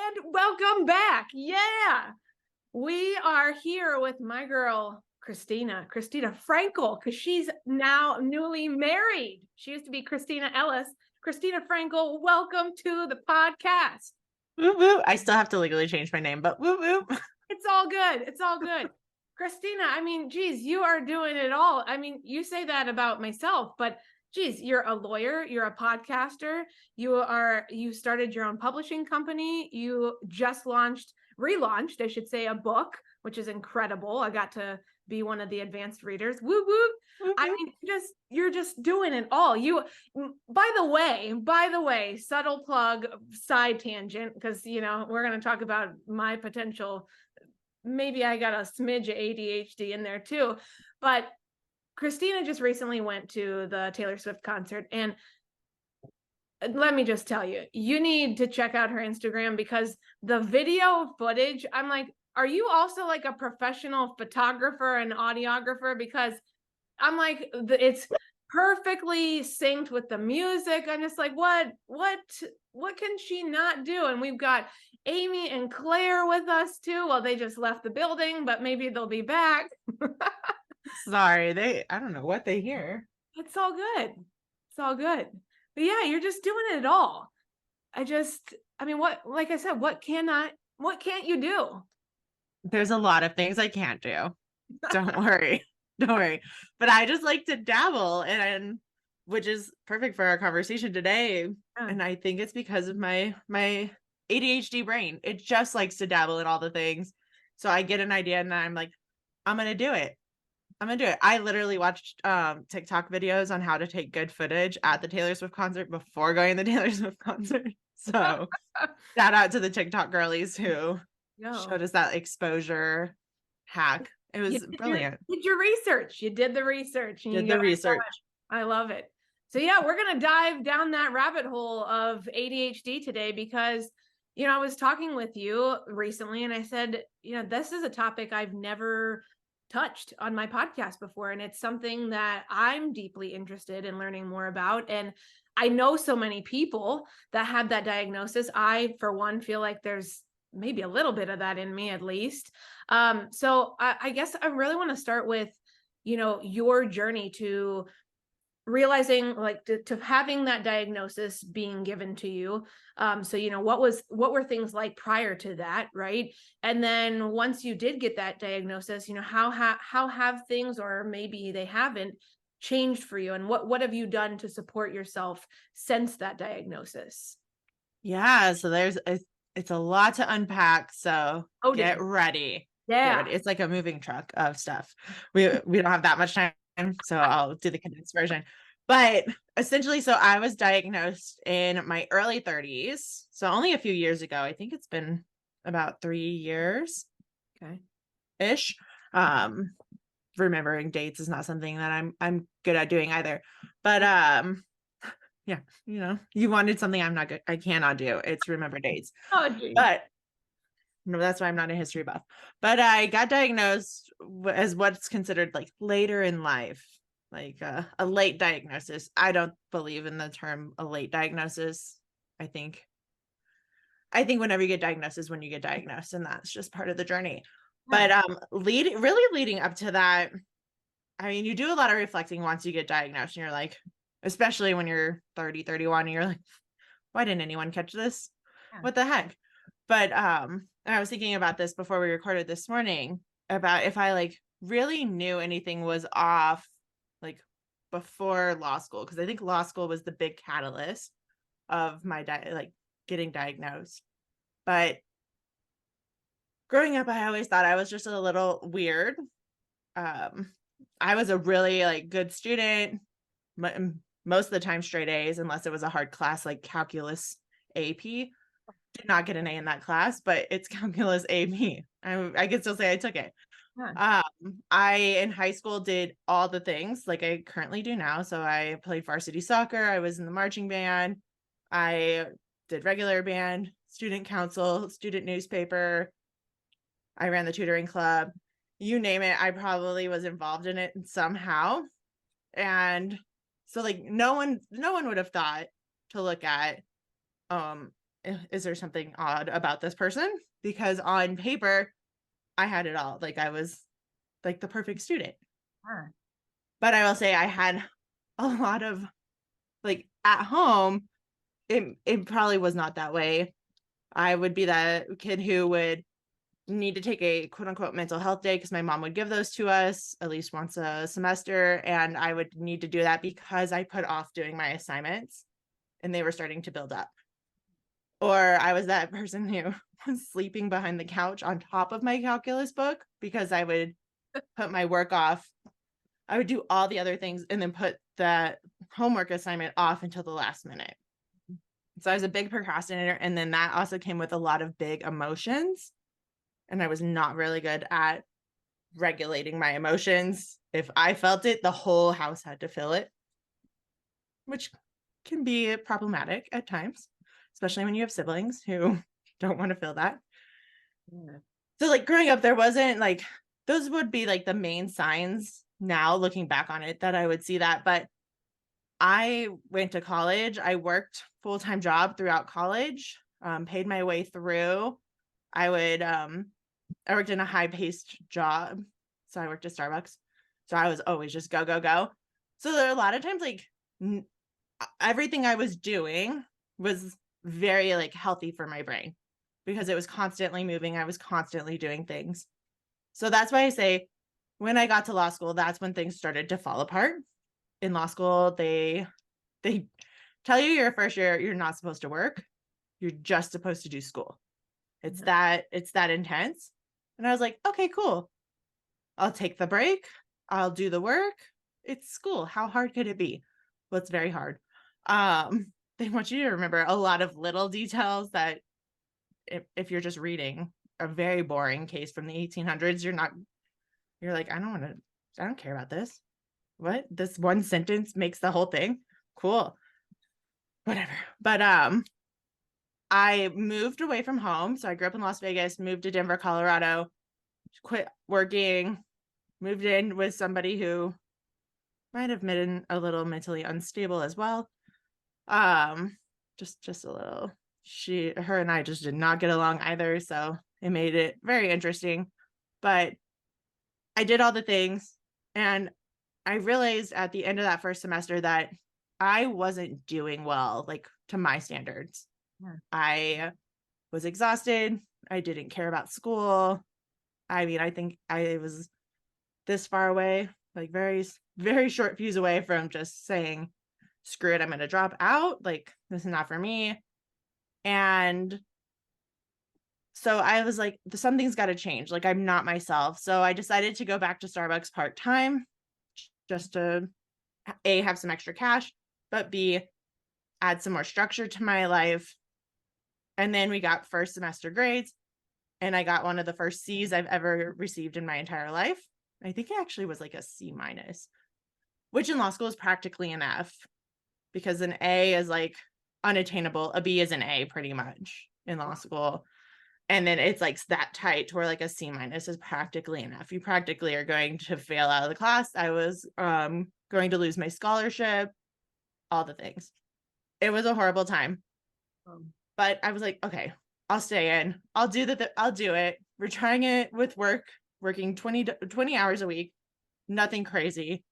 And welcome back. Yeah. We are here with my girl, Kristina Frankel, because she's now newly married. She used to be Christina Ellis. Kristina Frankel, welcome to the podcast. Woo woo. I still have to legally change my name, but woo woo. It's all good. It's all good. Christina, I mean, geez, you are doing it all. I mean, you say that about myself, but geez, you're a lawyer, you're a podcaster, you started your own publishing company, you just relaunched, I should say, a book, which is incredible. I got to be one of the advanced readers. Woo woo. Woo I woo. mean, you're just doing it all. By the way, subtle plug, side tangent, because we're going to talk about my potential. Maybe I got a smidge of ADHD in there too. But Kristina just recently went to the Taylor Swift concert. And let me just tell you, you need to check out her Instagram because the video footage, I'm like, are you also like a professional photographer and audiographer? Because I'm like, it's perfectly synced with the music. I'm just like, what can she not do? And we've got Amy and Claire with us too. Well, they just left the building, but maybe they'll be back. Sorry, I don't know what they hear. It's all good. It's all good. But yeah, you're just doing it all. I mean, like I said, what can't you do? There's a lot of things I can't do. Don't worry. Don't worry. But I just like to dabble and which is perfect for our conversation today. Yeah. And I think it's because of my ADHD brain. It just likes to dabble in all the things. So I get an idea and I'm like, I'm gonna do it. I literally watched TikTok videos on how to take good footage at the Taylor Swift concert before going to the Taylor Swift concert. So shout out to the TikTok girlies who showed us that exposure hack. It was brilliant. You did your research. You did the research. And Did the research. I love it. So yeah, we're going to dive down that rabbit hole of ADHD today because, I was talking with you recently and I said, this is a topic I've never touched on my podcast before. And it's something that I'm deeply interested in learning more about. And I know so many people that have that diagnosis. I, for one, feel like there's maybe a little bit of that in me at least. So I guess I really want to start with, your journey to realizing to having that diagnosis being given to you. So, what were things like prior to that? Right. And then once you did get that diagnosis, how have things, or maybe they haven't, changed for you? And what have you done to support yourself since that diagnosis? Yeah. So it's a lot to unpack. So get ready. Yeah. Get ready. It's like a moving truck of stuff. We don't have that much time. So I'll do the condensed version. But essentially, so I was diagnosed in my early 30s. So only a few years ago. I think it's been about 3 years. Okay. Ish. Remembering dates is not something that I'm good at doing either. But yeah, you wanted something I'm not good. I cannot do. It's remember dates. Oh, geez. But no, that's why I'm not a history buff. But I got diagnosed as what's considered like later in life, like a late diagnosis. I don't believe in the term a late diagnosis. I think whenever you get diagnosed is when you get diagnosed, and that's just part of the journey. Yeah. But really leading up to that, I mean, you do a lot of reflecting once you get diagnosed, and you're like, especially when you're 30, 31, and you're like, why didn't anyone catch this? Yeah. What the heck? But I was thinking about this before we recorded this morning about if I like really knew anything was off like before law school, because I think law school was the big catalyst of my getting diagnosed. But growing up, I always thought I was just a little weird. I was a really like good student, most of the time straight A's, unless it was a hard class like calculus AP. Did not get an A in that class, but it's calculus AP. I can still say I took it. Yeah. I in high school did all the things like I currently do now. So I played varsity soccer. I was in the marching band. I did regular band, student council, student newspaper. I ran the tutoring club. You name it, I probably was involved in it somehow. And so like no one would have thought to look at is there something odd about this person? Because on paper, I had it all. Like I was like the perfect student. Sure. But I will say I had a lot of like at home, it probably was not that way. I would be that kid who would need to take a quote unquote mental health day because my mom would give those to us at least once a semester. And I would need to do that because I put off doing my assignments and they were starting to build up. Or I was that person who was sleeping behind the couch on top of my calculus book because I would put my work off. I would do all the other things and then put that homework assignment off until the last minute. So I was a big procrastinator. And then that also came with a lot of big emotions. And I was not really good at regulating my emotions. If I felt it, the whole house had to feel it, which can be problematic at times, especially when you have siblings who don't want to feel that. Yeah. So like growing up, there wasn't like, those would be like the main signs now looking back on it that I would see that. But I went to college. I worked full-time job throughout college, paid my way through. I worked in a high-paced job. So I worked at Starbucks. So I was always just go, go, go. So there are a lot of times like everything I was doing was very like healthy for my brain because it was constantly moving. I was constantly doing things. So that's why I say when I got to law school, that's when things started to fall apart. In law school, they tell you your first year you're not supposed to work. You're just supposed to do school. It's that intense. And I was like, okay, cool. I'll take the break. I'll do the work. It's school. How hard could it be? Well, it's very hard. They want you to remember a lot of little details that if you're just reading a very boring case from the 1800s, you're like, I don't care about this. What? This one sentence makes the whole thing? Cool. Whatever. But I moved away from home. So I grew up in Las Vegas, moved to Denver, Colorado, quit working, moved in with somebody who might have been a little mentally unstable as well. Just a little. Her and I just did not get along either. So it made it very interesting. But I did all the things and I realized at the end of that first semester that I wasn't doing well, like to my standards. Yeah. I was exhausted. I didn't care about school. I mean, I think I was this far away, like very, very short fuse away from just saying, screw it, I'm going to drop out. Like, this is not for me. And so I was like, something's got to change. Like, I'm not myself. So I decided to go back to Starbucks part-time just to A, have some extra cash, but B, add some more structure to my life. And then we got first semester grades and I got one of the first C's I've ever received in my entire life. I think it actually was like a C minus, which in law school is practically an F because an A is like unattainable. A B is an A pretty much in law school. And then it's like that tight to where like a C minus is practically an F. You practically are going to fail out of the class. I was going to lose my scholarship, all the things. It was a horrible time. But I was like, okay, I'll stay in. I'll do I'll do it. We're trying it with working 20 hours a week. Nothing crazy.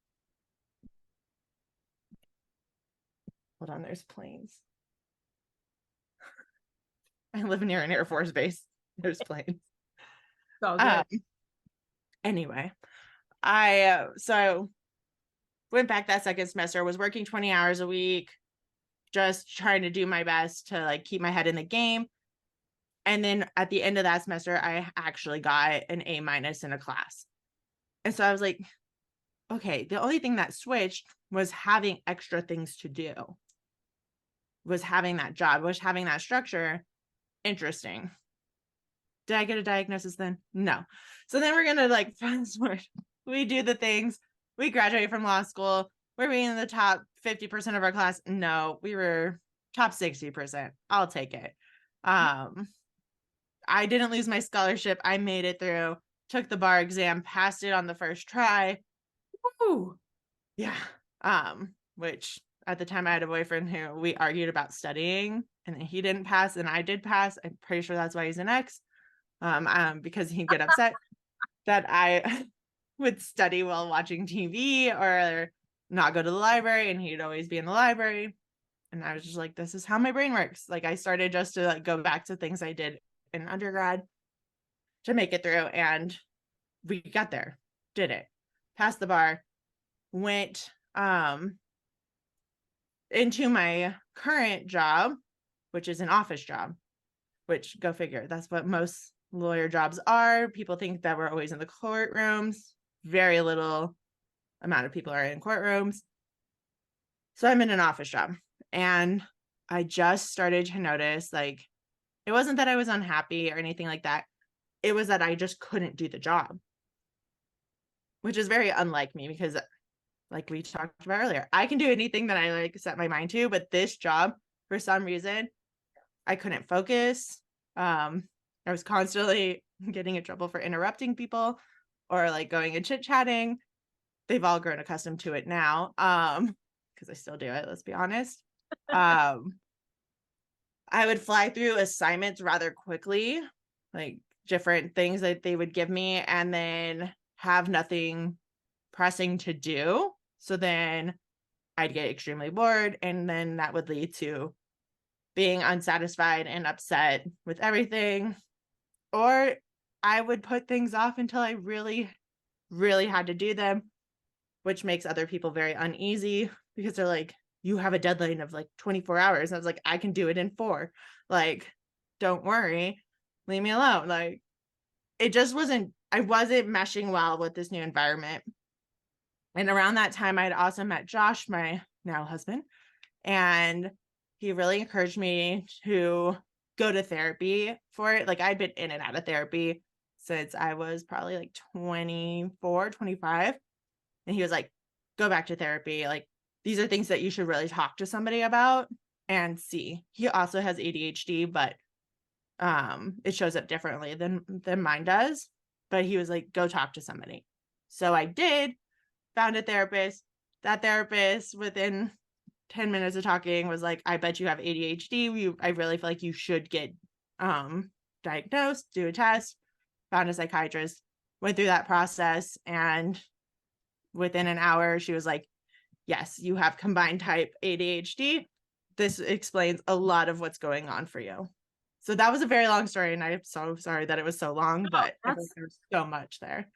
Hold on, there's planes. I live near an Air Force base. There's planes. So good. Anyway, I so went back that second semester, was working 20 hours a week, just trying to do my best to like keep my head in the game. And then at the end of that semester, I actually got an A minus in a class. And so I was like, okay, the only thing that switched was having extra things to do, was having that job, was having that structure. Interesting. Did I get a diagnosis then? No. So then we're going to like fast forward. We do the things. We graduate from law school. We're being in the top 50% of our class. No, we were top 60%. I'll take it. I didn't lose my scholarship. I made it through, took the bar exam, passed it on the first try. Woo! Yeah. Which at the time I had a boyfriend who we argued about studying, and he didn't pass and I did pass. I'm pretty sure that's why he's an ex. Because he'd get upset that I would study while watching TV or not go to the library, and he'd always be in the library. And I was just like, this is how my brain works. Like, I started just to like go back to things I did in undergrad to make it through, and we got there, did it, passed the bar, went into my current job, which is an office job, which, go figure, that's what most lawyer jobs are. People think that we're always in the courtrooms. Very little amount of people are in courtrooms. So I'm in an office job, and I just started to notice, like, it wasn't that I was unhappy or anything like that. It was that I just couldn't do the job, which is very unlike me because, like we talked about earlier, I can do anything that I like set my mind to, but this job, for some reason, I couldn't focus. I was constantly getting in trouble for interrupting people or like going and chit-chatting. They've all grown accustomed to it now. Because I still do it, let's be honest. I would fly through assignments rather quickly, like different things that they would give me, and then have nothing pressing to do. So then I'd get extremely bored, and then that would lead to being unsatisfied and upset with everything. Or I would put things off until I really, really had to do them, which makes other people very uneasy because they're like, you have a deadline of like 24 hours. And I was like, I can do it in 4. Like, don't worry, leave me alone. Like, it just I wasn't meshing well with this new environment. And around that time, I'd also met Josh, my now husband, and he really encouraged me to go to therapy for it. Like, I'd been in and out of therapy since I was probably like 24, 25. And he was like, go back to therapy. Like, these are things that you should really talk to somebody about and see. He also has ADHD, but it shows up differently than mine does. But he was like, go talk to somebody. So I did, found a therapist. That therapist, within 10 minutes of talking, was like, I bet you have ADHD. I really feel like you should get diagnosed, do a test. Found a psychiatrist, went through that process, and within an hour, she was like, yes, you have combined type ADHD. This explains a lot of what's going on for you. So that was a very long story, and I'm so sorry that it was so long, but there's so much there.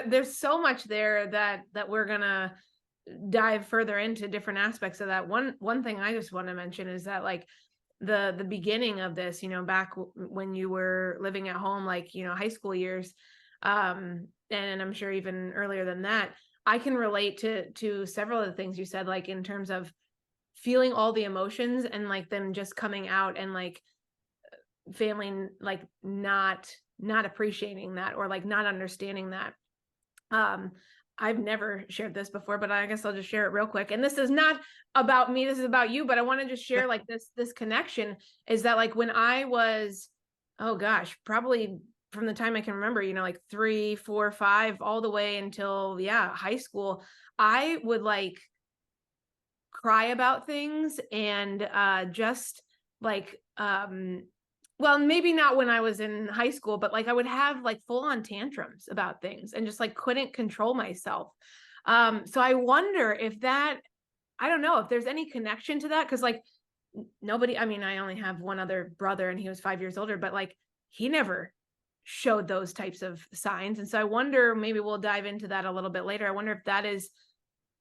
There's so much there that we're gonna dive further into different aspects of that. One thing I just want to mention is that, like, the beginning of this, back when you were living at home, like, high school years, and I'm sure even earlier than that, I can relate to several of the things you said, like in terms of feeling all the emotions and like them just coming out, and like family like not appreciating that, or like not understanding that. I've never shared this before, but I guess I'll just share it real quick. And this is not about me, this is about you, but I want to just share like this connection is that, like, when I was, oh gosh, probably from the time I can remember, like 3, 4, 5, all the way until high school, I would like cry about things and just like well, maybe not when I was in high school, but like I would have like full on tantrums about things and just like couldn't control myself. So I wonder if that, I don't know if there's any connection to that, because like nobody, I mean, I only have one other brother and he was 5 years older, but like he never showed those types of signs. And so I wonder, maybe we'll dive into that a little bit later. I wonder if that is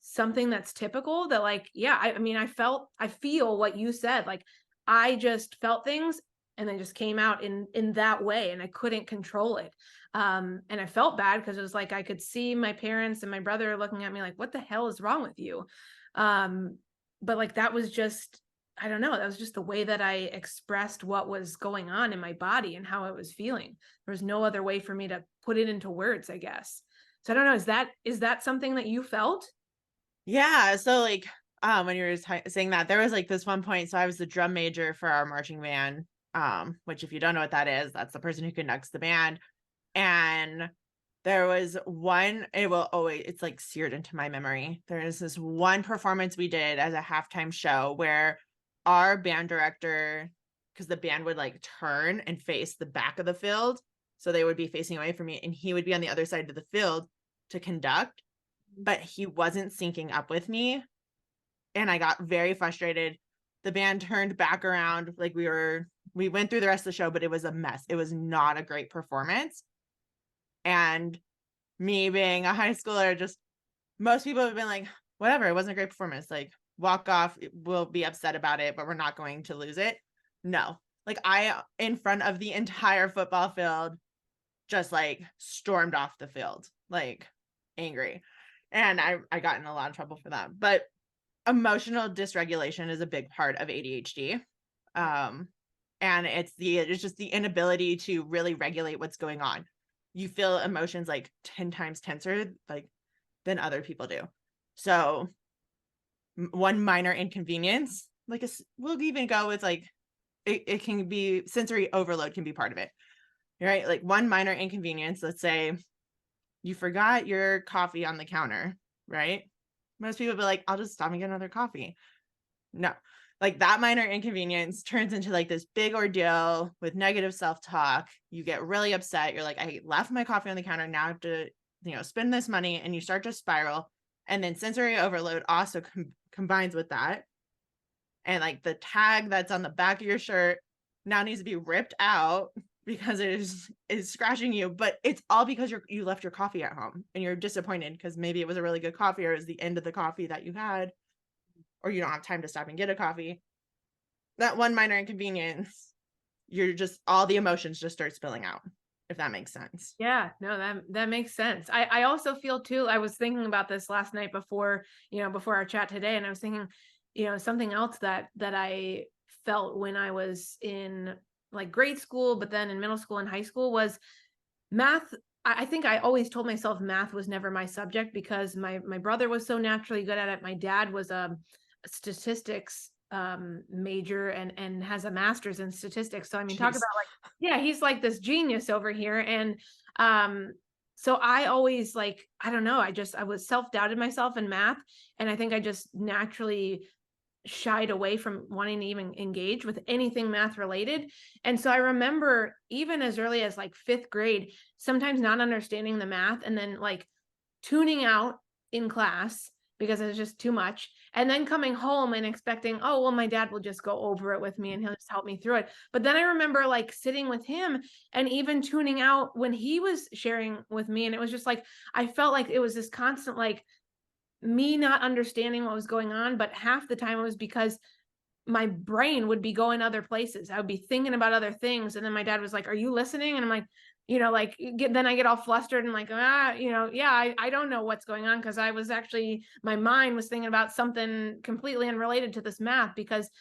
something that's typical, that like, I mean, I feel what you said, like I just felt things and then just came out in that way, and I couldn't control it. And I felt bad because it was like I could see my parents and my brother looking at me like, what the hell is wrong with you? But like that was just, I don't know, that was just the way that I expressed what was going on in my body and how I was feeling. There was no other way for me to put it into words, I guess. So I don't know, is that something that you felt? Yeah. So like, when you were saying that, there was like this one point. So I was the drum major for our marching band, which if you don't know what that is, that's the person who conducts the band. And There was one, it's like seared into my memory. There is this one performance we did as a halftime show where our band director, because the band would like turn and face the back of the field. So they would be facing away from me and he would be on the other side of the field to conduct, but he wasn't syncing up with me. And I got very frustrated. The band turned back around. Like we went through the rest of the show, but it was a mess. It was not a great performance. And me being a high schooler, just most people have been like, whatever, it wasn't a great performance. Like, walk off, we'll be upset about it, but we're not going to lose it. No. Like, I, in front of the entire football field, just like stormed off the field, like angry. And I got in a lot of trouble for that. But emotional dysregulation is a big part of ADHD. And it's just the inability to really regulate what's going on. You feel emotions like 10 times tenser like than other people do. So one minor inconvenience, like we'll even go with like it can be sensory overload can be part of it. Right? Like one minor inconvenience, let's say you forgot your coffee on the counter, right? Most people be like, I'll just stop and get another coffee. No, like that minor inconvenience turns into like this big ordeal with negative self-talk. You get really upset. You're like, I left my coffee on the counter. Now I have to, spend this money, and you start to spiral. And then sensory overload also combines with that. And like the tag that's on the back of your shirt now needs to be ripped out because it is scratching you. But it's all because you left your coffee at home and you're disappointed because maybe it was a really good coffee or it was the end of the coffee that you had, or you don't have time to stop and get a coffee. That one minor inconvenience, you're just, all the emotions just start spilling out, if that makes sense. Yeah, no, that makes sense. I also feel too, I was thinking about this last night before our chat today, and I was thinking, something else that I felt when I was in like grade school, but then in middle school and high school was math. I think I always told myself math was never my subject because my brother was so naturally good at it. My dad was a statistics major and has a master's in statistics. So I mean, talk about like, yeah, he's like this genius over here. And so I always like, I don't know, I was self-doubted myself in math. And I think I just naturally shied away from wanting to even engage with anything math related. And so I remember even as early as like 5th grade, sometimes not understanding the math and then like tuning out in class because it was just too much. And then coming home and expecting, oh, well, my dad will just go over it with me and he'll just help me through it. But then I remember like sitting with him and even tuning out when he was sharing with me. And it was just like, I felt like it was this constant, like, me not understanding what was going on, but half the time it was because my brain would be going other places. I would be thinking about other things. And then my dad was like, are you listening? And I'm like, then I get all flustered and like, yeah, I don't know what's going on. Cause I was actually, my mind was thinking about something completely unrelated to this math because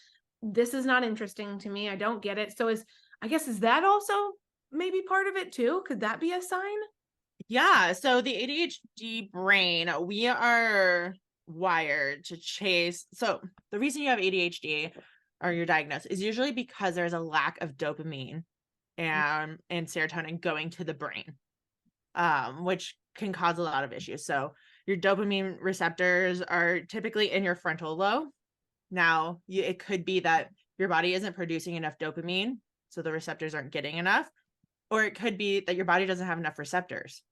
this is not interesting to me. I don't get it. So is that also maybe part of it too? Could that be a sign? Yeah. So the ADHD brain, we are wired to chase. So the reason you have ADHD or you're diagnosed is usually because there's a lack of dopamine and serotonin going to the brain, which can cause a lot of issues. So your dopamine receptors are typically in your frontal lobe. Now, it could be that your body isn't producing enough dopamine, so the receptors aren't getting enough. Or it could be that your body doesn't have enough receptors.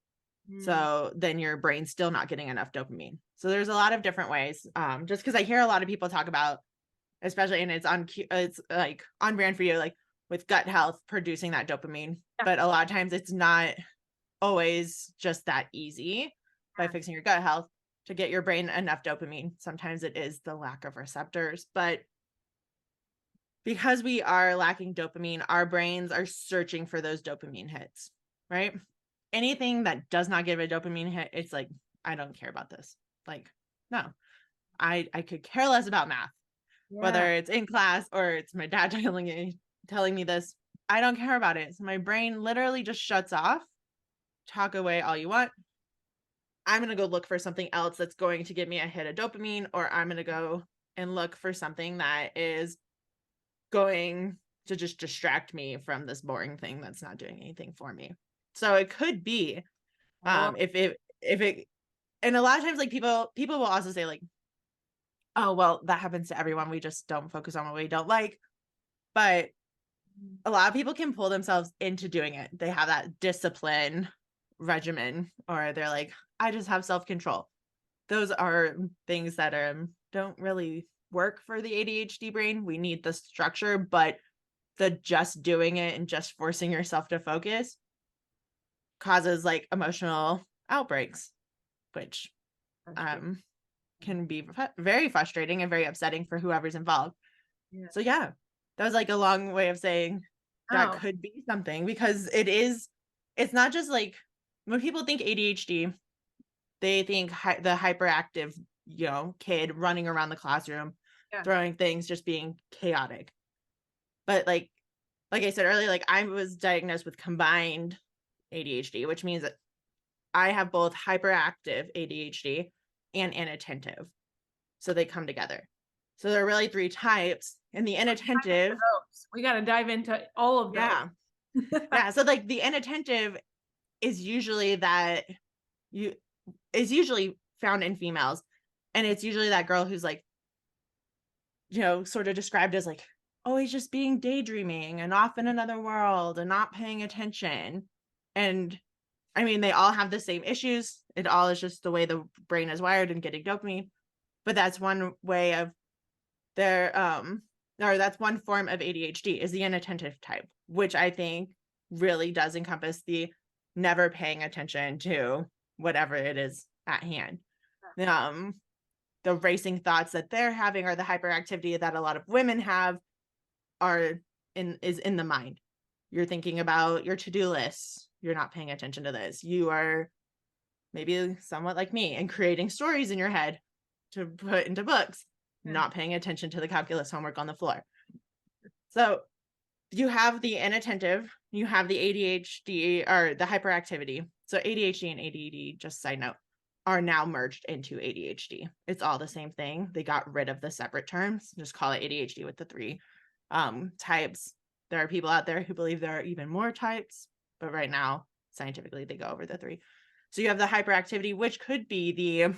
So then your brain's still not getting enough dopamine. So there's a lot of different ways. Just because I hear a lot of people talk about, especially, and it's like on brand for you, like with gut health, producing that dopamine. Yeah. But a lot of times it's not always just that easy by fixing your gut health to get your brain enough dopamine. Sometimes it is the lack of receptors, but because we are lacking dopamine, our brains are searching for those dopamine hits, right? Anything that does not give a dopamine hit, it's like, I don't care about this. Like, no, I could care less about math, whether it's in class or it's my dad telling me this. I don't care about it. So my brain literally just shuts off. Talk away all you want. I'm going to go look for something else that's going to give me a hit of dopamine, or I'm going to go and look for something that is going to just distract me from this boring thing that's not doing anything for me. So it could be Oh, If it, and a lot of times like people will also say like, oh, well, that happens to everyone. We just don't focus on what we don't like. But a lot of people can pull themselves into doing it. They have that discipline regimen, or they're like, I just have self-control. Those are things that don't really work for the ADHD brain. We need the structure, but the just doing it and just forcing yourself to focus causes like emotional outbreaks, which that's true. can be very frustrating and very upsetting for whoever's involved. Yeah. So yeah, that was like a long way of saying that Oh, could be something, because it's not just like when people think ADHD, they think the hyperactive, kid running around the classroom, yeah. throwing things, just being chaotic. But like I said earlier, like I was diagnosed with combined ADHD, which means that I have both hyperactive ADHD and inattentive. So they come together. So there are really three types. And the inattentive, We got to dive into all of those. yeah. Yeah. So like the inattentive is usually usually found in females. And it's usually that girl who's like, sort of described as like always just being daydreaming and off in another world and not paying attention. And I mean, they all have the same issues. It all is just the way the brain is wired and getting dopamine. But that's one way of their or that's one form of ADHD is the inattentive type, which I think really does encompass the never paying attention to whatever it is at hand. The racing thoughts that they're having, or the hyperactivity that a lot of women have, is in the mind. You're thinking about your to-do lists. You're not paying attention to this. You are maybe somewhat like me and creating stories in your head to put into books, not paying attention to the calculus homework on the floor. So you have the inattentive, you have the ADHD or the hyperactivity. So ADHD and ADD, just side note, are now merged into ADHD. It's all the same thing. They got rid of the separate terms. Just call it ADHD with the three types. There are people out there who believe there are even more types, but right now, scientifically, they go over the three. So you have the hyperactivity, which could be the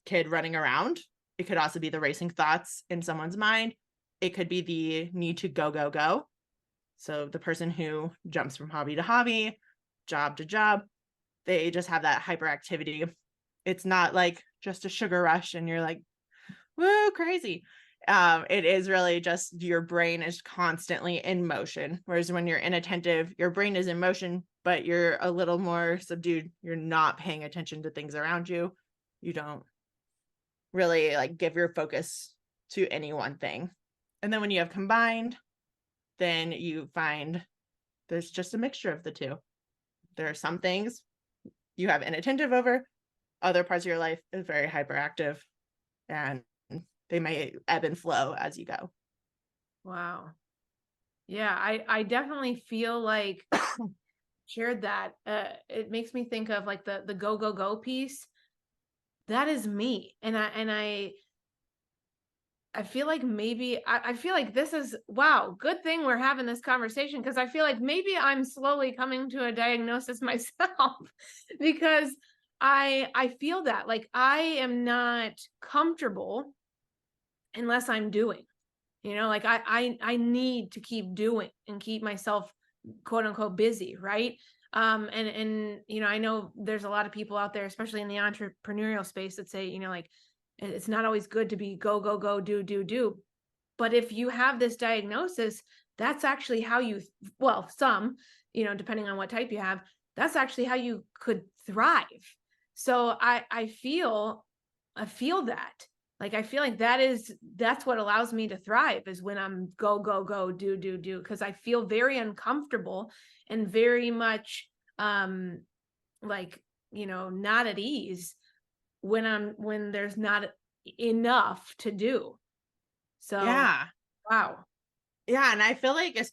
kid running around. It could also be the racing thoughts in someone's mind. It could be the need to go, go, go. So the person who jumps from hobby to hobby, job to job, they just have that hyperactivity. It's not like just a sugar rush and you're like, woo, crazy. It is really just your brain is constantly in motion. Whereas when you're inattentive, your brain is in motion, but you're a little more subdued. You're not paying attention to things around you. You don't really like give your focus to any one thing. And then when you have combined, then you find there's just a mixture of the two. There are some things you have inattentive over, other parts of your life is very hyperactive, and they may ebb and flow as you go. Wow. Yeah, I definitely feel like shared that. It makes me think of like the go go go piece. That is me, and I feel like maybe I feel like this is wow, good thing we're having this conversation, because I feel like maybe I'm slowly coming to a diagnosis myself because I feel that like I am not comfortable unless I'm doing. Like I need to keep doing and keep myself quote unquote busy, right? And I know there's a lot of people out there, especially in the entrepreneurial space, that say, like it's not always good to be go, go, go, do. But if you have this diagnosis, that's actually how you, well, some, depending on what type you have, that's actually how you could thrive. So I feel that. Like, I feel like that's what allows me to thrive, is when I'm go, go, go, do. Cause I feel very uncomfortable and very much, like, not at ease when there's not enough to do. So, Yeah. wow. Yeah. And I feel like I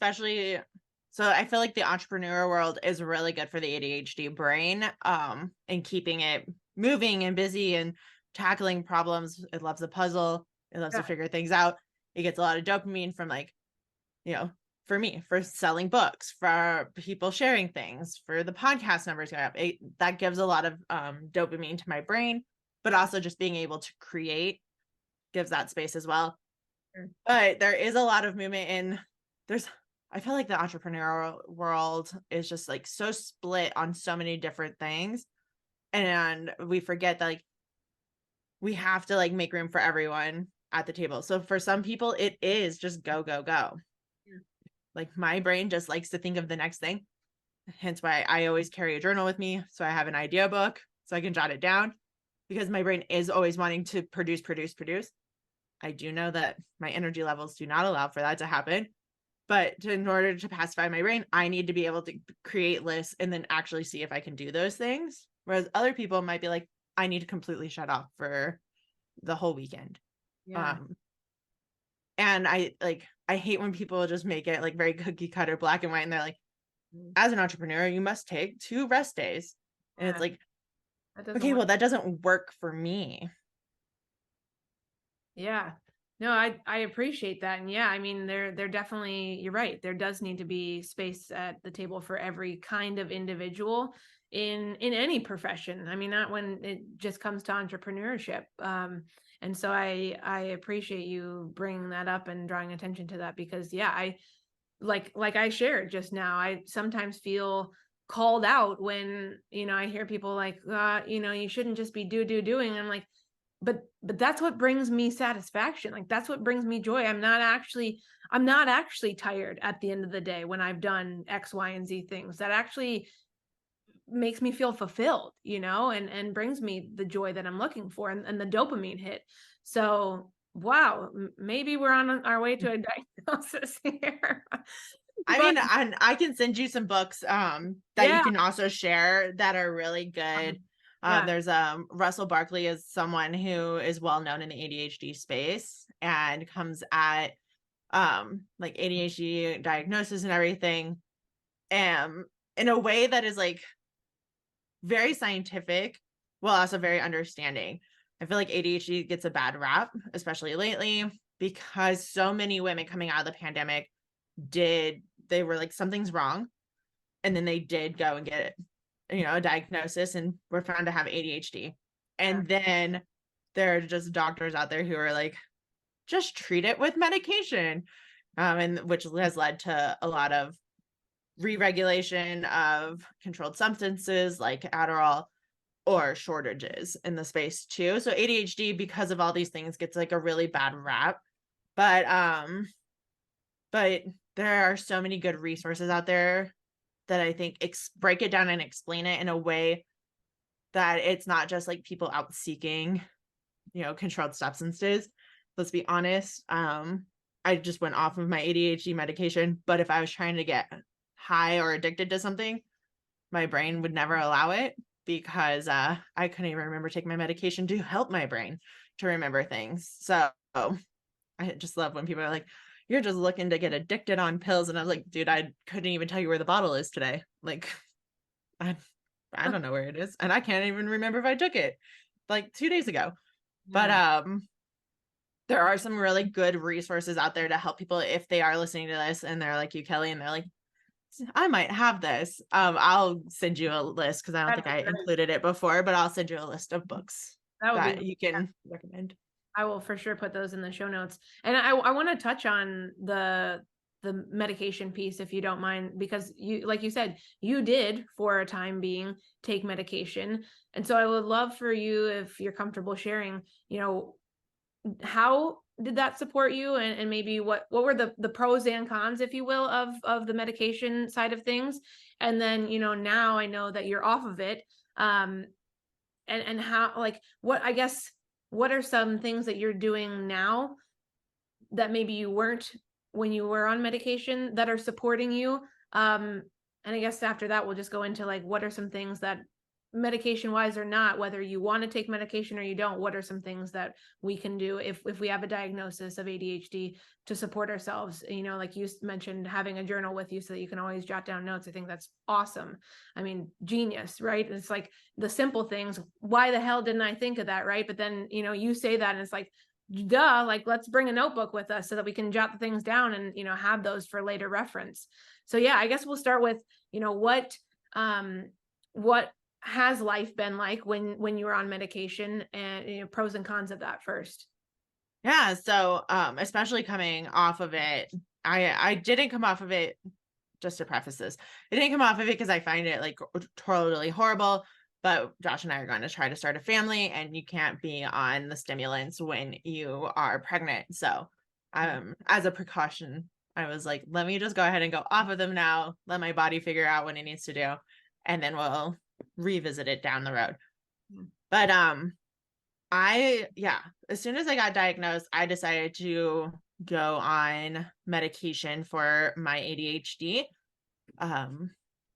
feel like the entrepreneur world is really good for the ADHD brain, and keeping it moving and busy and tackling problems. It loves a puzzle. It loves to Yeah. figure things out. It gets a lot of dopamine from like, for me, for selling books, for people sharing things, for the podcast numbers going up. That gives a lot of dopamine to my brain, but also just being able to create gives that space as well. Sure. But there is a lot of movement I feel like the entrepreneurial world is just like so split on so many different things. And we forget that like we have to like make room for everyone at the table. So for some people, it is just go, go, go. Yeah. Like my brain just likes to think of the next thing. Hence why I always carry a journal with me. So I have an idea book so I can jot it down, because my brain is always wanting to produce, produce, produce. I do know that my energy levels do not allow for that to happen. But in order to pacify my brain, I need to be able to create lists and then actually see if I can do those things. Whereas other people might be like, I need to completely shut off for the whole weekend. Yeah. And I hate when people just make it like very cookie cutter black and white. And they're like, Mm. as an entrepreneur, you must take 2 rest days. And it's Yeah. like, That doesn't okay, work. well, that doesn't work for me. Yeah. No, I appreciate that. And yeah, I mean, there definitely, you're right. There does need to be space at the table for every kind of individual in any profession. I mean, not when it just comes to entrepreneurship. And so I appreciate you bringing that up and drawing attention to that, because yeah, I like I shared just now, I sometimes feel called out when, I hear people like, you shouldn't just be doing. I'm like, but that's what brings me satisfaction. Like that's what brings me joy. I'm not actually tired at the end of the day when I've done X, Y, and Z things. That actually makes me feel fulfilled, and brings me the joy that I'm looking for, and the dopamine hit. So wow, maybe we're on our way to a diagnosis here. I But mean, I can send you some books that you yeah, can also share that are really good. yeah, There's Russell Barkley is someone who is well known in the ADHD space and comes at like ADHD diagnosis and everything in a way that is like very scientific while also very understanding. I feel like ADHD gets a bad rap, especially lately, because so many women coming out of the pandemic they were like, something's wrong, and then they did go and get a diagnosis and were found to have ADHD. yeah, And then there are just doctors out there who are like, just treat it with medication, and which has led to a lot of re-regulation of controlled substances like Adderall, or shortages in the space too. So ADHD, because of all these things, gets like a really bad rap. But but there are so many good resources out there that I think break it down and explain it in a way that it's not just like people out seeking, controlled substances. Let's be honest. I just went off of my ADHD medication, but if I was trying to get high or addicted to something, my brain would never allow it, because I couldn't even remember taking my medication to help my brain to remember things. So I just love when people are like, you're just looking to get addicted on pills. And I was like, dude, I couldn't even tell you where the bottle is today. Like, I don't know where it is. And I can't even remember if I took it like 2 days ago. But there are some really good resources out there to help people if they are listening to this and they're like you, Kelly, and they're like, I might have this. I'll send you a list, because I don't think I included it before, but I'll send you a list of books that would be that you can recommend. I will for sure put those in the show notes. And I want to touch on the medication piece, if you don't mind, because you, like you said, you did for a time being take medication. And so I would love for you, if you're comfortable sharing, how did that support you, and maybe what were the pros and cons, if you will, of the medication side of things. And then, now I know that you're off of it. And how, like, what are some things that you're doing now that maybe you weren't when you were on medication that are supporting you? And I guess after that, we'll just go into like, what are some things that, medication wise or not, whether you want to take medication or you don't, what are some things that we can do if we have a diagnosis of ADHD to support ourselves? Like you mentioned, having a journal with you so that you can always jot down notes. I think that's awesome. I mean, genius, right? It's like the simple things. Why the hell didn't I think of that? Right. But then, you say that and it's like, duh, like let's bring a notebook with us so that we can jot the things down and, have those for later reference. So yeah, I guess we'll start with, what has life been like when you were on medication, and pros and cons of that first. Yeah, so especially coming off of it, I didn't come off of it, just to preface this. I didn't come off of it because I find it like totally horrible, but Josh and I are going to try to start a family, and you can't be on the stimulants when you are pregnant. So as a precaution, I was like, let me just go ahead and go off of them now, let my body figure out what it needs to do, and then we'll revisit it down the road. Mm. But as soon as I got diagnosed, I decided to go on medication for my ADHD.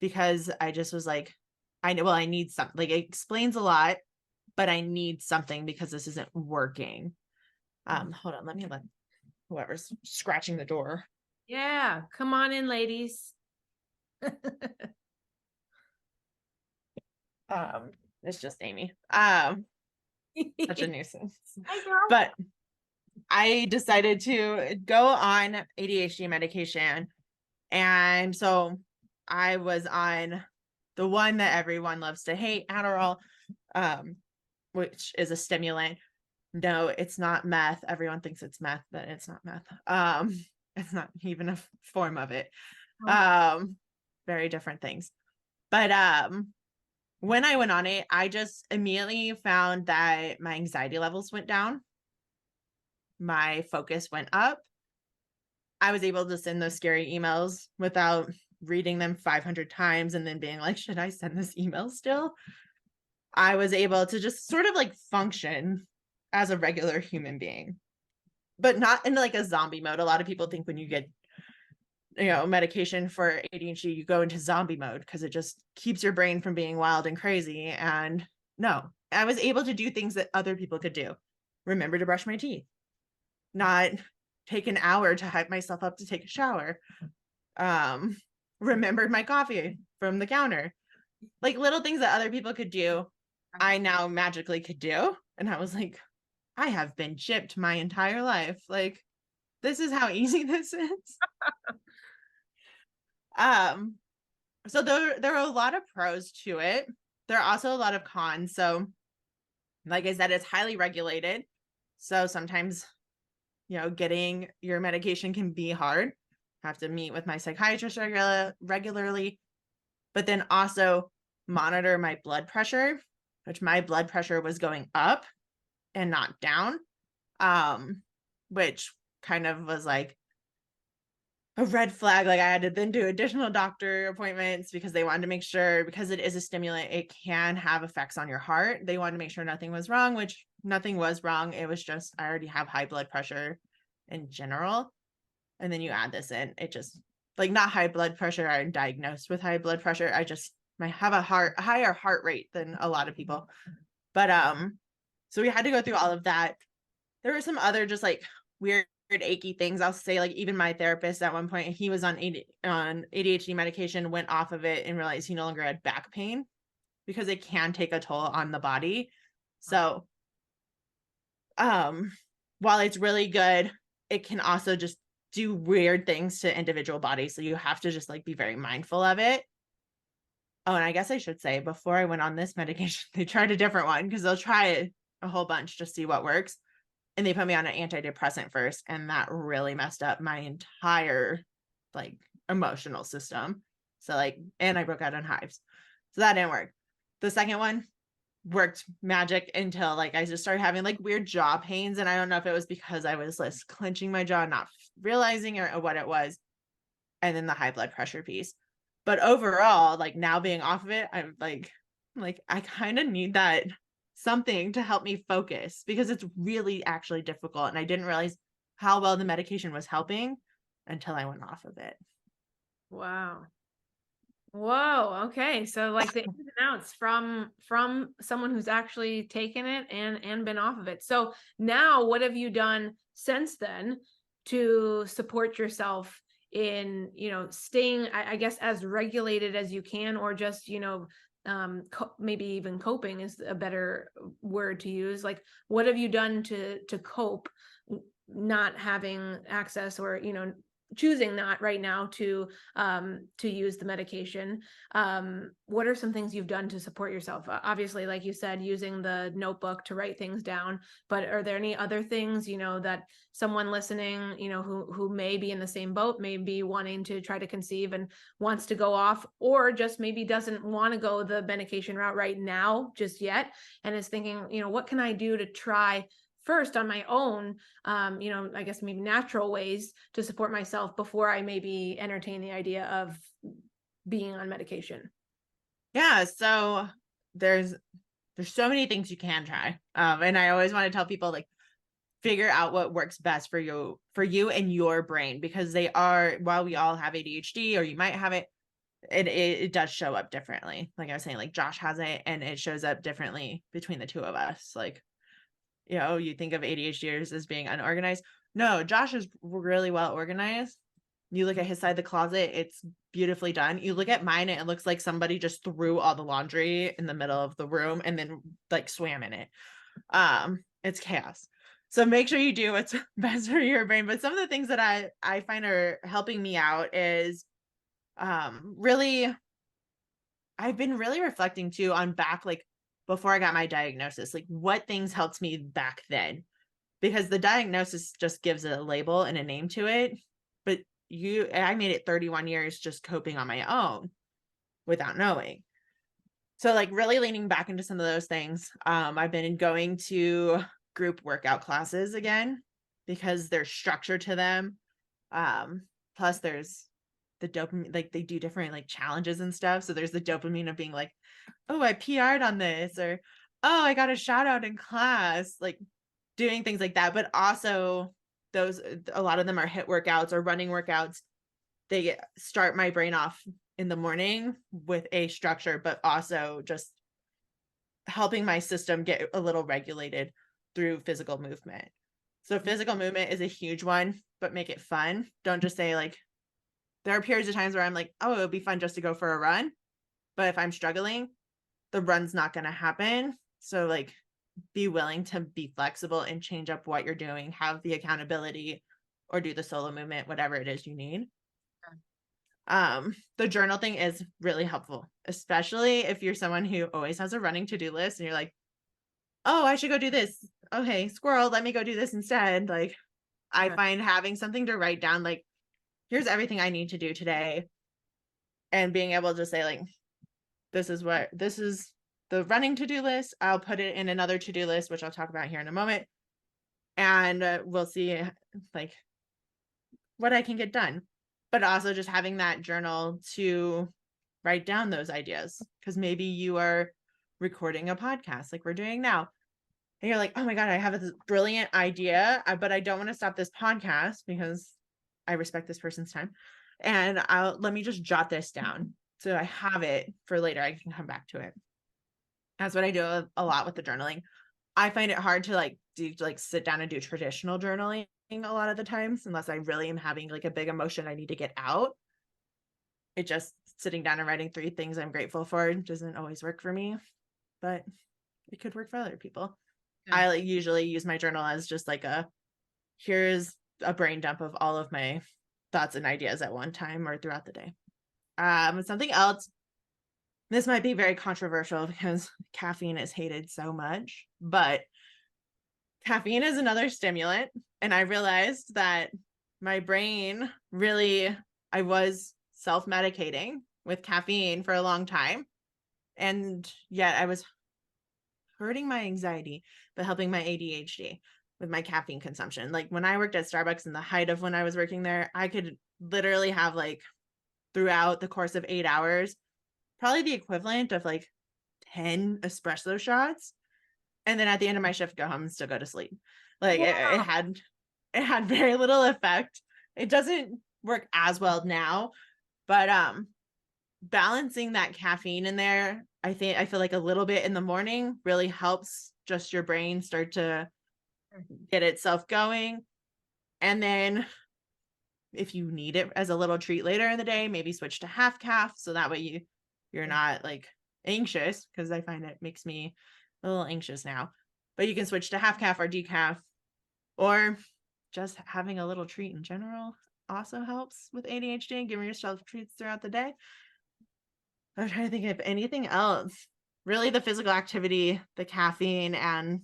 Because I just was like, I need something. Like, it explains a lot, but I need something because this isn't working. Hold on, let me let whoever's scratching the door. Yeah, come on in, ladies. It's just Amy. Such a nuisance. Hi, girl. But I decided to go on ADHD medication. And so I was on the one that everyone loves to hate, Adderall, which is a stimulant. No, it's not meth. Everyone thinks it's meth, but it's not meth. It's not even a form of it. Very different things. But when I went on it, I just immediately found that my anxiety levels went down. My focus went up. I was able to send those scary emails without reading them 500 times and then being like, should I send this email still? I was able to just sort of like function as a regular human being, but not in like a zombie mode. A lot of people think when you get, medication for ADHD, you go into zombie mode because it just keeps your brain from being wild and crazy. And no, I was able to do things that other people could do. Remember to brush my teeth, not take an hour to hype myself up to take a shower. Remembered my coffee from the counter. Like little things that other people could do, I now magically could do. And I was like, I have been gypped my entire life. Like, this is how easy this is. So there are a lot of pros to it. There are also a lot of cons. So, like I said, it's highly regulated. So sometimes, getting your medication can be hard. I have to meet with my psychiatrist regularly, but then also monitor my blood pressure, which my blood pressure was going up and not down, which kind of was like a red flag. Like, I had to then do additional doctor appointments because they wanted to make sure, because it is a stimulant, it can have effects on your heart. They wanted to make sure nothing was wrong, which nothing was wrong. It was just, I already have high blood pressure in general. And then you add this in, it just, like, not high blood pressure, I'm diagnosed with high blood pressure. I have a higher heart rate than a lot of people. But so we had to go through all of that. There were some other just like weird achy things. I'll say, like, even my therapist at one point, he was on ADHD medication, went off of it and realized he no longer had back pain because it can take a toll on the body. So while it's really good, it can also just do weird things to individual bodies. So you have to just like be very mindful of it. Oh, and I guess I should say, before I went on this medication, they tried a different one because they'll try a whole bunch to see what works. And they put me on an antidepressant first, and that really messed up my entire like emotional system. So like, and I broke out in hives. So that didn't work. The second one worked magic until like I just started having like weird jaw pains. And I don't know if it was because I was like clenching my jaw, not realizing or what it was. And then the high blood pressure piece. But overall, like now being off of it, I'm like I kind of need that something to help me focus because it's really actually difficult. And I didn't realize how well the medication was helping until I went off of it. Wow. Whoa. Okay. So like the ins and outs from someone who's actually taken it and been off of it. So now what have you done since then to support yourself in, staying, I guess, as regulated as you can, or just, maybe even coping is a better word to use. Like, what have you done to cope not having access, or choosing not right now to use the medication? What are some things you've done to support yourself? Obviously, like you said, using the notebook to write things down, but are there any other things that someone listening, who may be in the same boat, may be wanting to try to conceive and wants to go off, or just maybe doesn't want to go the medication route right now just yet, and is thinking, what can I do to try first on my own, I guess maybe natural ways to support myself before I maybe entertain the idea of being on medication? Yeah, so there's so many things you can try. And I always want to tell people, like, figure out what works best for you and your brain, because they are, while we all have ADHD, or you might have it, it does show up differently. Like I was saying, like Josh has it and it shows up differently between the two of us. Like, you think of ADHDers as being unorganized. No, Josh is really well organized. You look at his side of the closet, it's beautifully done. You look at mine, it looks like somebody just threw all the laundry in the middle of the room and then like swam in it. It's chaos. So make sure you do what's best for your brain. But some of the things that I find are helping me out is really, I've been really reflecting too on back, like before I got my diagnosis, like what things helped me back then, because the diagnosis just gives it a label and a name to it. But I made it 31 years just coping on my own without knowing. So like really leaning back into some of those things. I've been going to group workout classes again because there's structure to them. Plus there's the dopamine, like they do different like challenges and stuff. So there's the dopamine of being like, oh, I PR'd on this, or oh, I got a shout out in class, like doing things like that. But also a lot of them are HIIT workouts or running workouts. They start my brain off in the morning with a structure, but also just helping my system get a little regulated through physical movement. So physical movement is a huge one, but make it fun. Don't just say like, there are periods of times where I'm like, oh, it would be fun just to go for a run. But if I'm struggling, the run's not going to happen. So like, be willing to be flexible and change up what you're doing, have the accountability, or do the solo movement, whatever it is you need. The journal thing is really helpful, especially if you're someone who always has a running to-do list and you're like, oh, I should go do this. Okay, squirrel, let me go do this instead. Like, I find having something to write down, like, here's everything I need to do today, and being able to say like, this is the running to-do list. I'll put it in another to-do list, which I'll talk about here in a moment. And we'll see like what I can get done. But also just having that journal to write down those ideas, because maybe you are recording a podcast like we're doing now. And you're like, oh my God, I have this brilliant idea, but I don't want to stop this podcast because I respect this person's time. And let me just jot this down so I have it for later. I can come back to it. That's what I do a lot with the journaling. I find it hard to sit down and do traditional journaling a lot of the times, unless I really am having like a big emotion I need to get out. It just sitting down and writing 3 things I'm grateful for doesn't always work for me, but it could work for other people. I usually use my journal as just like here's a brain dump of all of my thoughts and ideas at one time or throughout the day. Something else, this might be very controversial because caffeine is hated so much, but caffeine is another stimulant. And I realized that my brain I was self-medicating with caffeine for a long time. And yet I was hurting my anxiety, but helping my ADHD with my caffeine consumption. Like when I worked at Starbucks in the height of when I was working there, I could literally have like throughout the course of 8 hours, probably the equivalent of like 10 espresso shots. And then at the end of my shift, go home and still go to sleep. Like it had very little effect. It doesn't work as well now, but balancing that caffeine in there, I feel like a little bit in the morning really helps just your brain start to get itself going. And then if you need it as a little treat later in the day, maybe switch to half calf. So that way you're not like anxious, because I find it makes me a little anxious now. But you can switch to half caff or decaf, or just having a little treat in general also helps with ADHD, giving yourself treats throughout the day. I'm trying to think of anything else. Really, the physical activity, the caffeine, and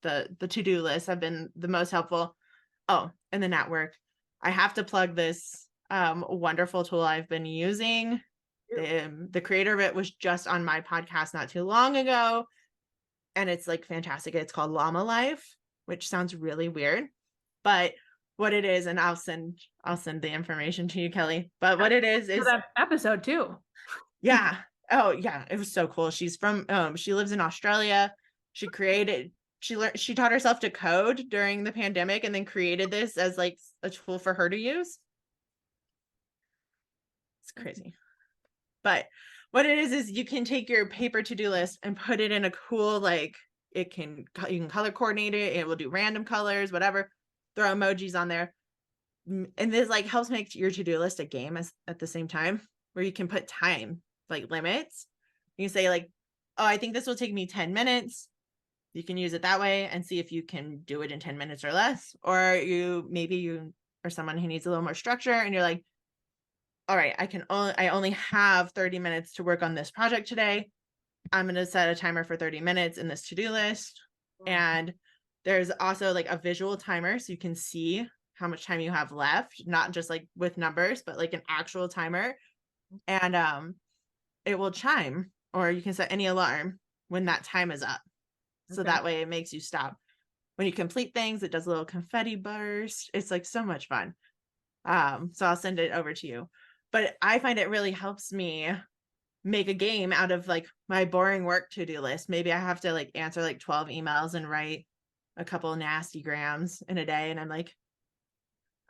the to-do list have been the most helpful. Oh, and the network. I have to plug this wonderful tool I've been using. The creator of it was just on my podcast not too long ago, and it's like fantastic. It's called Llama Life, which sounds really weird, but what it is, and I'll send the information to you, Kelly. But what it is For that episode too. yeah. Oh, yeah. It was so cool. She's from she lives in Australia. She taught herself to code during the pandemic and then created this as like a tool for her to use. It's crazy. But what it is you can take your paper to-do list and put it in a cool, like you can color coordinate it. It will do random colors, whatever. Throw emojis on there. And this like helps make your to-do list a game at the same time, where you can put time like limits. You can say like, oh, I think this will take me 10 minutes. You can use it that way and see if you can do it in 10 minutes or less. Or maybe you are someone who needs a little more structure and you're like, all right, I only have 30 minutes to work on this project today. I'm going to set a timer for 30 minutes in this to-do list. And there's also like a visual timer, so you can see how much time you have left, not just like with numbers, but like an actual timer. And it will chime, or you can set any alarm when that time is up. So that way it makes you stop. When you complete things, it does a little confetti burst. It's like so much fun. So I'll send it over to you. But I find it really helps me make a game out of like my boring work to-do list. Maybe I have to like answer like 12 emails and write a couple of nasty grams in a day. And I'm like,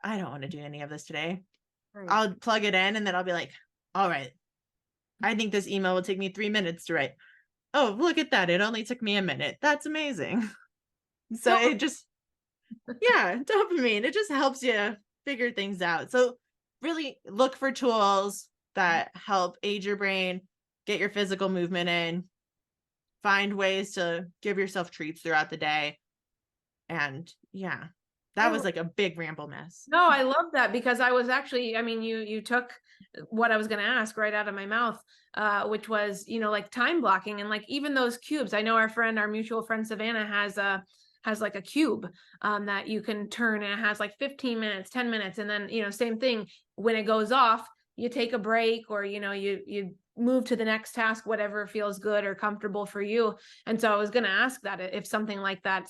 I don't want to do any of this today. Right. I'll plug it in and then I'll be like, all right, I think this email will take me 3 minutes to write. Oh, look at that. It only took me a minute. That's amazing. So it just, yeah, dopamine. It just helps you figure things out. So really look for tools that help aid your brain, get your physical movement in, find ways to give yourself treats throughout the day. And yeah, that was like a big ramble mess. No, I love that, because I was actually, I mean, you took what I was going to ask right out of my mouth, which was, like time blocking and like even those cubes. I know our mutual friend Savannah has like a cube that you can turn, and it has like 15 minutes, 10 minutes. And then, same thing, when it goes off, you take a break, or, you move to the next task, whatever feels good or comfortable for you. And so I was going to ask that if something like that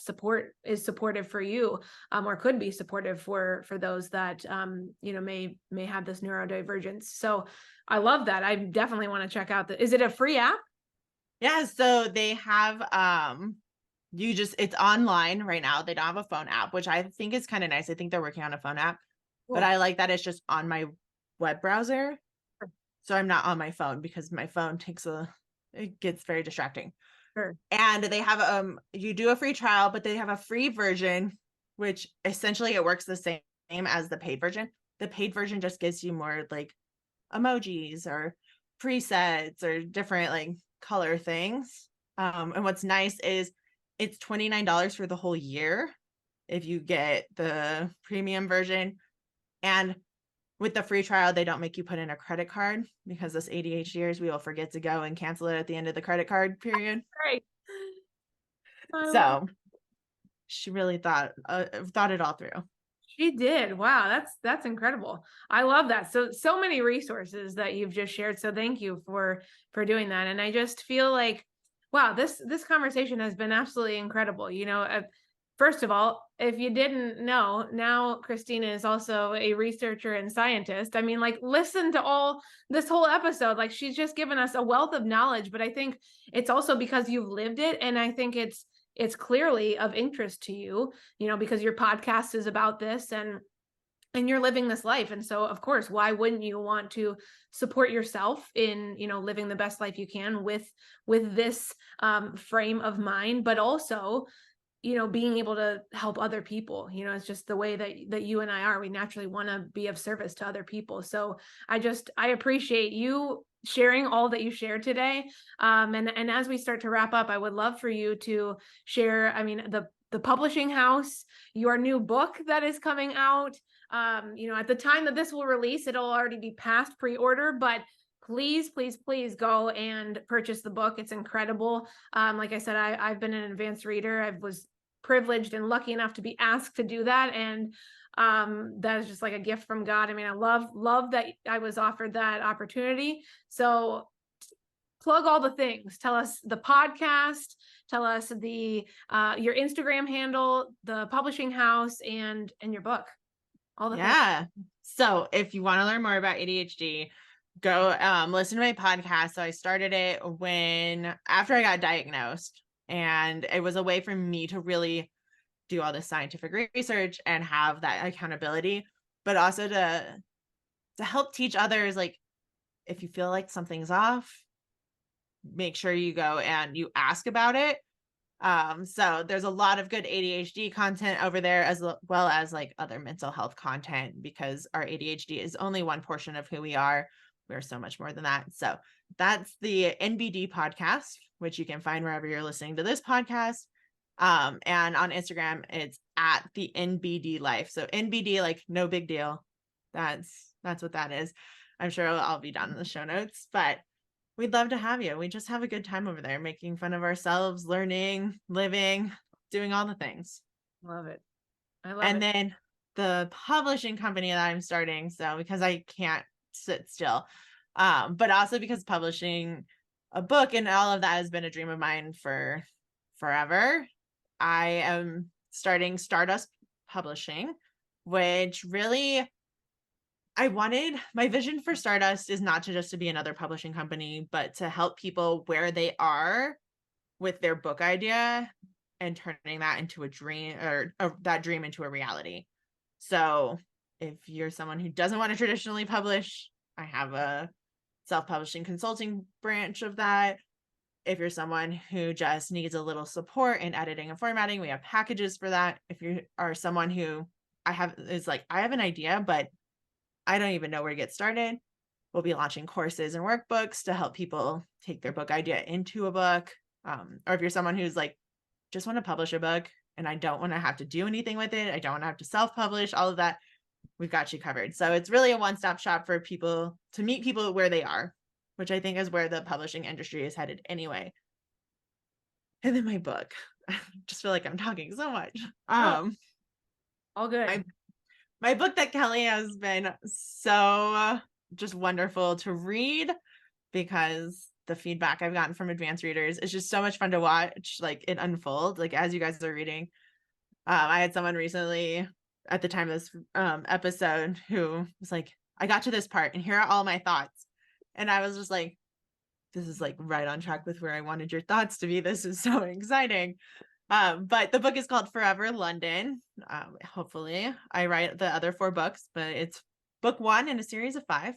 is supportive for you, or could be supportive for those that, may have this neurodivergence. So I love that. I definitely want to check out is it a free app? Yeah. So they have, it's online right now. They don't have a phone app, which I think is kind of nice. I think they're working on a phone app, but I like that it's just on my web browser. So I'm not on my phone, because my phone it gets very distracting. Sure. And they have, you do a free trial, but they have a free version, which essentially it works the same as the paid version. The paid version just gives you more like emojis or presets or different like color things. And what's nice is it's $29 for the whole year if you get the premium version. And with the free trial, they don't make you put in a credit card, because us ADHDers, we will forget to go and cancel it at the end of the credit card period. Right. So she really thought it all through. She did. Wow, that's incredible. I love that. So many resources that you've just shared. So thank you for doing that. And I just feel like, wow, this conversation has been absolutely incredible. First of all, if you didn't know, now Kristina is also a researcher and scientist. I mean, like, listen to this whole episode. Like, she's just given us a wealth of knowledge, but I think it's also because you've lived it. And I think it's clearly of interest to you, because your podcast is about this and you're living this life. And so, of course, why wouldn't you want to support yourself in, living the best life you can with this frame of mind, but also, being able to help other people. It's just the way that you and I are. We naturally want to be of service to other people. So I appreciate you sharing all that you shared today. And as we start to wrap up, I would love for you to share, the publishing house, your new book that is coming out. At the time that this will release, it'll already be past pre-order, but please, please, please go and purchase the book. It's incredible. Like I said, I've been an advanced reader. I was privileged and lucky enough to be asked to do that. And that is just like a gift from God. I love that I was offered that opportunity. So plug all the things. Tell us the podcast, tell us your Instagram handle, the publishing house, and your book. All the things. So if you want to learn more about ADHD, go listen to my podcast. So I started it after I got diagnosed, and it was a way for me to really do all this scientific research and have that accountability, but also to help teach others, like, if you feel like something's off, make sure you go and you ask about it. So there's a lot of good ADHD content over there, as well as like other mental health content, because our ADHD is only one portion of who we are. We're so much more than that. So that's the NBD podcast, which you can find wherever you're listening to this podcast. And on Instagram, it's at the NBD life. So NBD, like no big deal. That's what that is. I'm sure I'll be down in the show notes, but we'd love to have you. We just have a good time over there, making fun of ourselves, learning, living, doing all the things. Love it. I love it. And then the publishing company that I'm starting. So because I can't sit still, but also because publishing a book and all of that has been a dream of mine for forever. I am starting Stardust Publishing, which really, my vision for Stardust is not to be another publishing company, but to help people where they are with their book idea and turning that into a dream, or that dream into a reality. So if you're someone who doesn't want to traditionally publish, I have a self-publishing consulting branch of that. If you're someone who just needs a little support in editing and formatting, we have packages for that. If you are someone who I have an idea, but I don't even know where to get started, we'll be launching courses and workbooks to help people take their book idea into a book. Or if you're someone who's like, just want to publish a book and I don't want to have to do anything with it, I don't want to have to self-publish, all of that, we've got you covered. So it's really a one-stop shop for people to meet people where they are, which I think is where the publishing industry is headed anyway. And then my book, I just feel like I'm talking so much. All good. My book that Kelly has been so just wonderful to read, because the feedback I've gotten from advanced readers is just so much fun to watch, like it unfold, like as you guys are reading. I had someone recently at the time of this episode who was like, I got to this part and here are all my thoughts. And I was just like, this is like right on track with where I wanted your thoughts to be. This is so exciting. But the book is called Forever London. Hopefully I write the other 4 books, but it's book 1 in a series of 5.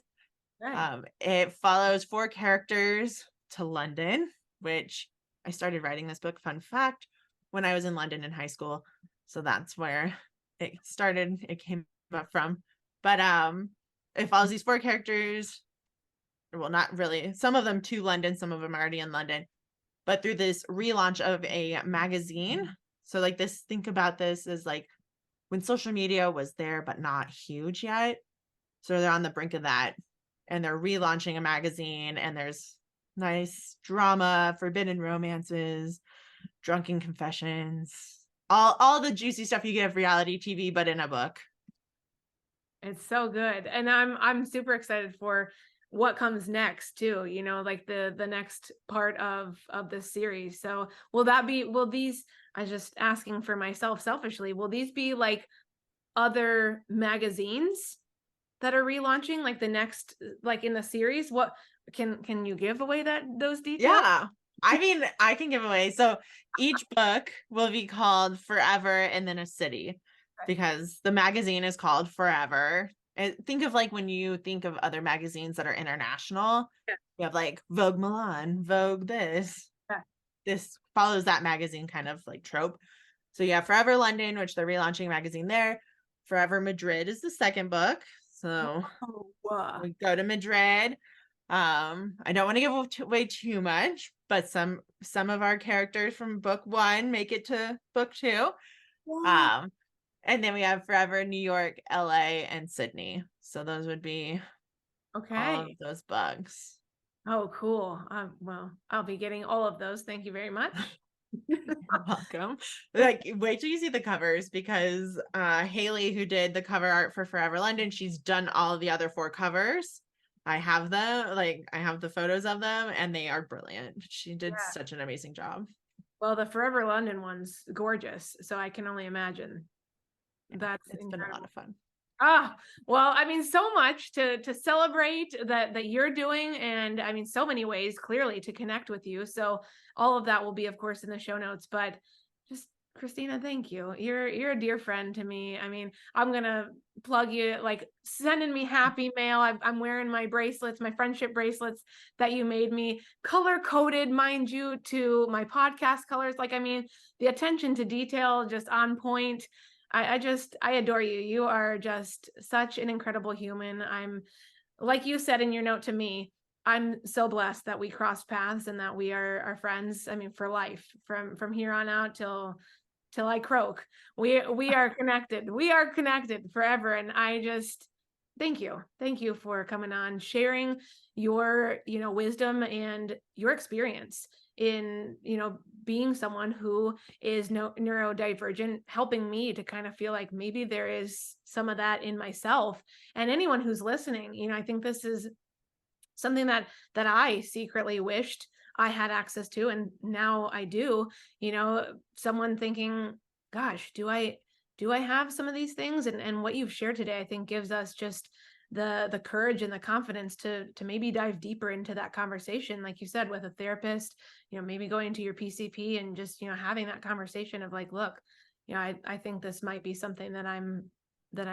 Right. It follows 4 characters to London, which I started writing this book, fun fact, when I was in London in high school. So that's where it came up from. But it follows these 4 characters. Well, not really. Some of them to London, some of them are already in London. But through this relaunch of a magazine. So like this, think about this as like when social media was there, but not huge yet. So they're on the brink of that. And they're relaunching a magazine, and there's nice drama, forbidden romances, drunken confessions, all the juicy stuff you get of reality TV, but in a book. It's so good. And I'm super excited for what comes next too, like the next part of this series. So will these, I was just asking for myself selfishly, will these be like other magazines that are relaunching, like the next, like in the series? What can you give away those details? Yeah, I mean, I can give away. So each book will be called Forever and then a city, because the magazine is called Forever. And think of like when you think of other magazines that are international, you have like Vogue Milan, Vogue this. This follows that magazine kind of like trope. So yeah, Forever London, which they're relaunching a magazine there. Forever Madrid is the second book. So Oh, we go to Madrid. I don't want to give away too much, but some of our characters from book one make it to book two. wow. Um, and then we have Forever New York, LA, and Sydney. So those would be all of Okay. those books. Oh, cool. Well, I'll be getting all of those. Thank you very much. You're welcome. Like, wait till you see the covers, because Haley, who did the cover art for Forever London, she's done all of the other 4 covers. I have them, like I have the photos of them, and they are brilliant. She did Yeah. such an amazing job. Well, the Forever London one's gorgeous, so I can only imagine. Yeah, That's it's been a lot incredible. of fun. Ah, well, I mean, so much to celebrate that you're doing, and I mean, so many ways clearly to connect with you. So all of that will be, of course, in the show notes. But just Kristina, thank you. You're a dear friend to me. I mean, I'm gonna plug you, like sending me happy mail. I'm wearing my bracelets, my friendship bracelets that you made me, color coded, mind you, to my podcast colors. Like, I mean, the attention to detail just on point. I adore you. You are just such an incredible human. I'm, like you said in your note to me, I'm so blessed that we crossed paths and that we are friends. I mean, for life, from here on out till I croak. We are connected. We are connected forever. And I just thank you. Thank you for coming on, sharing your, wisdom and your experience in, being someone who is neurodivergent, helping me to kind of feel like maybe there is some of that in myself. And anyone who's listening, I think this is something that I secretly wished I had access to, and now I do. Someone thinking, gosh, do I have some of these things? And what you've shared today, I think, gives us just the courage and the confidence to maybe dive deeper into that conversation, like you said, with a therapist, maybe going to your PCP and just, having that conversation of like, look, I think this might be something that I'm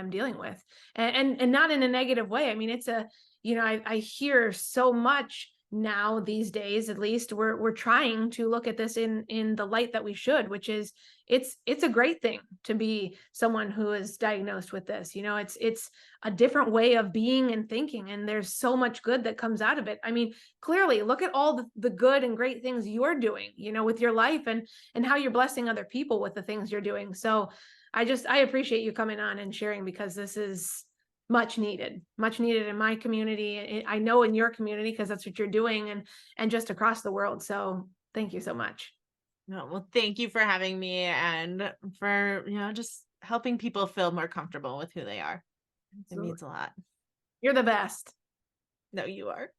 dealing with, and not in a negative way. I mean, it's a, I hear so much now these days, at least we're trying to look at this in the light that we should, which is it's a great thing to be someone who is diagnosed with this. It's a different way of being and thinking, and there's so much good that comes out of it. I mean, clearly look at all the good and great things you're doing, with your life, and how you're blessing other people with the things you're doing. So I appreciate you coming on and sharing, because this is much needed in my community. I know in your community, because that's what you're doing, and just across the world. So thank you so much. No, well, thank you for having me, and for, just helping people feel more comfortable with who they are. It Absolutely. means a lot. You're the best. No, you are.